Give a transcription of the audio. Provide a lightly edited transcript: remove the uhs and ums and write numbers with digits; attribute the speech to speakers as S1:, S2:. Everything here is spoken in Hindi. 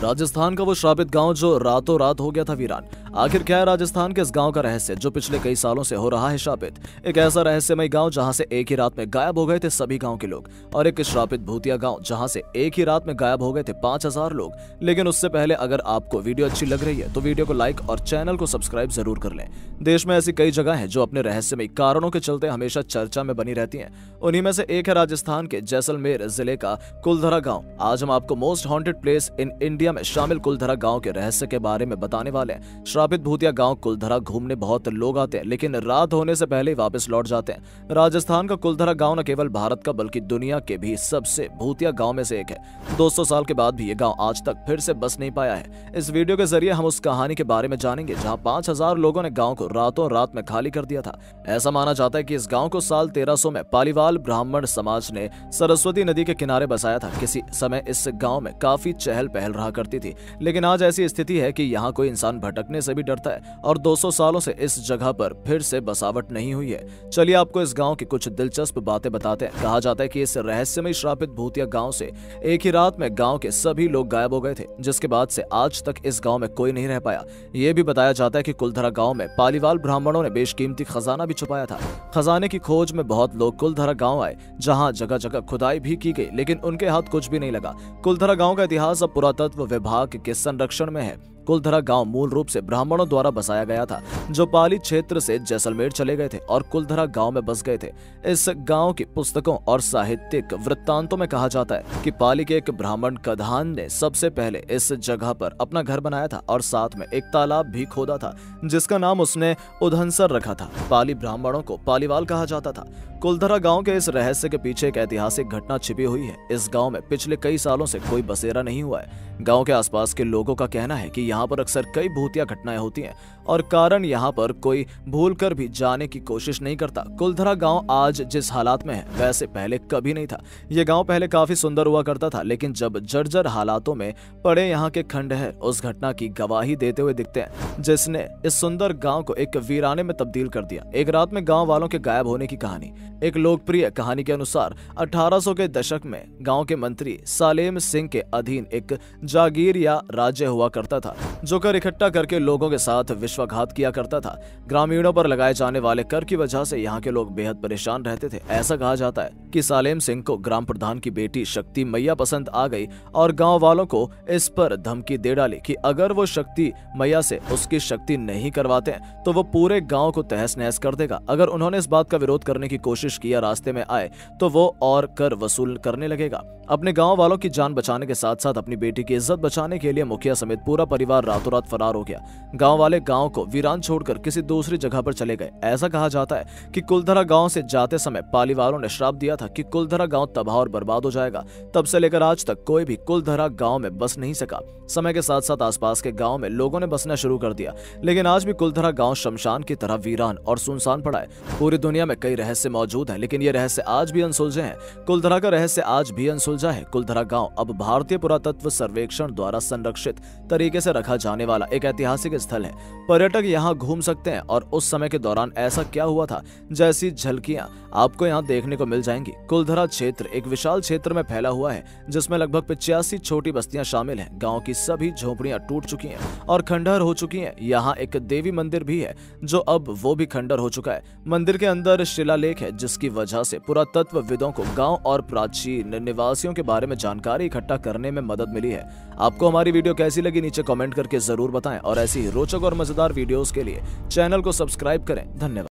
S1: राजस्थान का वो श्रापित गांव जो रातों रात हो गया था वीरान। आखिर क्या है राजस्थान के इस गांव का रहस्य जो पिछले कई सालों से हो रहा है श्रापित। एक ऐसा रहस्यमय गांव जहां से एक ही रात में गायब हो गए थे सभी गांव के लोग, और एक श्रापित भूतिया गांव जहां से एक ही रात में गायब हो गए थे 5000 लोग। लेकिन उससे पहले अगर आपको वीडियो अच्छी लग रही है तो वीडियो को लाइक और चैनल को सब्सक्राइब जरूर कर लें। देश में ऐसी कई जगह हैं जो अपने रहस्यमय कारणों के चलते हमेशा चर्चा में बनी रहती हैं। उन्हीं में से एक है राजस्थान के जैसलमेर जिले का कुलधरा गांव। आज हम आपको most haunted place in India में शामिल कुलधरा गांव के रहस्य के बारे में बताने वाले हैं। श्रापित भूतिया गांव कुलधरा घूमने बहुत लोग आते हैं, लेकिन रात होने से पहले ही वापस लौट जाते हैं। राजस्थान का कुलधरा गांव न केवल भारत का बल्कि दुनिया के भी सबसे भूतिया गांव में से एक है। 200 साल के बाद भी ये गांव आज तक फिर से बस नहीं पाया है। इस वीडियो के जरिए हम उस कहानी के बारे में जानेंगे जहां 5000 लोगों ने गांव को रातों रात में खाली कर दिया था। ऐसा माना जाता है कि इस गांव को साल 1300 में पालीवाल ब्राह्मण समाज ने सरस्वती नदी के किनारे बसाया था। किसी समय इस गांव में काफी चहल पहल रहा करती थी, लेकिन आज ऐसी स्थिति है कि यहाँ कोई इंसान भटकने से भी डरता है और 200 सालों से इस जगह पर फिर से बसावट नहीं हुई है। चलिए आपको इस गांव की कुछ दिलचस्प बातें बताते हैं। कहा जाता है कि इस रहस्यमय श्रापित भूतिया गांव से एक ही रात में गांव के सभी लोग गायब हो गए थे, जिसके बाद से आज तक इस गांव में कोई नहीं रह पाया। यह भी बताया जाता है कि कुलधरा गांव में पालीवाल ब्राह्मणों ने बेशकीमती खजाना भी छुपाया था। खजाने की खोज में बहुत लोग कुलधरा गांव आए, जहां जगह जगह खुदाई भी की गई, लेकिन उनके हाथ कुछ भी नहीं लगा। कुलधरा गांव का इतिहास अब पुरातत्व विभाग के संरक्षण में है। कुलधरा गांव मूल रूप से ब्राह्मणों द्वारा बसाया गया था, जो पाली क्षेत्र से जैसलमेर चले गए थे और कुलधरा गांव में बस गए थे। इस गांव की पुस्तकों और साहित्यिक वृत्तांतों में कहा जाता है कि पाली के एक ब्राह्मण कधान ने सबसे पहले इस जगह पर अपना घर बनाया था और साथ में एक तालाब भी खोदा था, जिसका नाम उसने उधनसर रखा था। पाली ब्राह्मणों को पालीवाल कहा जाता था। कुलधरा गांव के इस रहस्य के पीछे एक ऐतिहासिक घटना छिपी हुई है। इस गांव में पिछले कई सालों से कोई बसेरा नहीं हुआ है। गांव के आसपास के लोगों का कहना है कि यहाँ पर अक्सर कई भूतिया घटनाएं होती हैं और कारण यहाँ पर कोई भूलकर भी जाने की कोशिश नहीं करता। कुलधरा गांव आज जिस हालात में है वैसे पहले कभी नहीं था। ये गांव पहले काफी सुंदर हुआ करता था, लेकिन जब जर्जर हालातों में पड़े यहाँ के खंडहर उस घटना की गवाही देते हुए दिखते हैं, जिसने इस सुंदर गांव को एक वीराने में तब्दील कर दिया। एक रात में गांव वालों के गायब होने की कहानी। एक लोकप्रिय कहानी के अनुसार 1800 के दशक में गांव के मंत्री सालेम सिंह के अधीन एक जागीर या राज्य हुआ करता था, जो कर इकट्ठा करके लोगों के साथ विश्वासघात किया करता था। ग्रामीणों पर लगाए जाने वाले कर की वजह से यहाँ के लोग बेहद परेशान रहते थे। ऐसा कहा जाता है कि सालेम सिंह को ग्राम प्रधान की बेटी शक्ति मैया पसंद आ गई और गांव वालों को इस पर धमकी दे डाली कि अगर वो शक्ति मैया से उसकी शक्ति नहीं करवाते तो वो पूरे गांव को तहस नहस कर देगा। अगर उन्होंने इस बात का विरोध करने की कोशिश किया रास्ते में आए तो वो और कर वसूल करने लगेगा। अपने गांव वालों की जान बचाने के साथ साथ अपनी बेटी की इज्जत बचाने के लिए मुखिया समेत पूरा परिवार रातों रात फरार हो गया। गांव वाले गांव को वीरान छोड़कर किसी दूसरी जगह पर चले गए। ऐसा कहा जाता है कि कुलधरा गांव से जाते समय पाली वालों ने श्राप दिया था कि कुलधरा गांव तबाह और बर्बाद हो जाएगा। तब से लेकर आज तक कोई भी कुलधरा गांव में बस नहीं सका। समय के साथ साथ आसपास के गांव में लोगों ने बसना शुरू कर दिया, लेकिन आज भी कुलधरा गांव शमशान की तरह वीरान और सुनसान पड़ा है। पूरी दुनिया में कई रहस्य मौजूद हैं, लेकिन ये रहस्य आज भी अनसुलझे हैं। कुलधरा का रहस्य आज भी अनसुलझा है। कुलधरा गांव अब भारतीय पुरातत्व सर्वेक्षण द्वारा संरक्षित तरीके से रखा जाने वाला एक ऐतिहासिक स्थल है। पर्यटक यहाँ घूम सकते हैं और उस समय के दौरान ऐसा क्या हुआ था जैसी झलकियां आपको यहाँ देखने को मिल जाएंगी। कुलधरा क्षेत्र एक विशाल क्षेत्र में फैला हुआ है, जिसमें लगभग 85 छोटी बस्तियां शामिल हैं। गांव की सभी झोपड़ियां टूट चुकी हैं और खंडहर हो चुकी हैं। यहाँ एक देवी मंदिर भी है, जो अब वो भी खंडहर हो चुका है। मंदिर के अंदर शिलालेख है, जिसकी वजह से पुरातत्वविदों को गांव और प्राचीन निवासियों के बारे में जानकारी इकट्ठा करने में मदद मिली है। आपको हमारी वीडियो कैसी लगी नीचे कमेंट करके जरूर बताएं और ऐसी ही रोचक और मजेदार वीडियोस के लिए चैनल को सब्सक्राइब करें। धन्यवाद।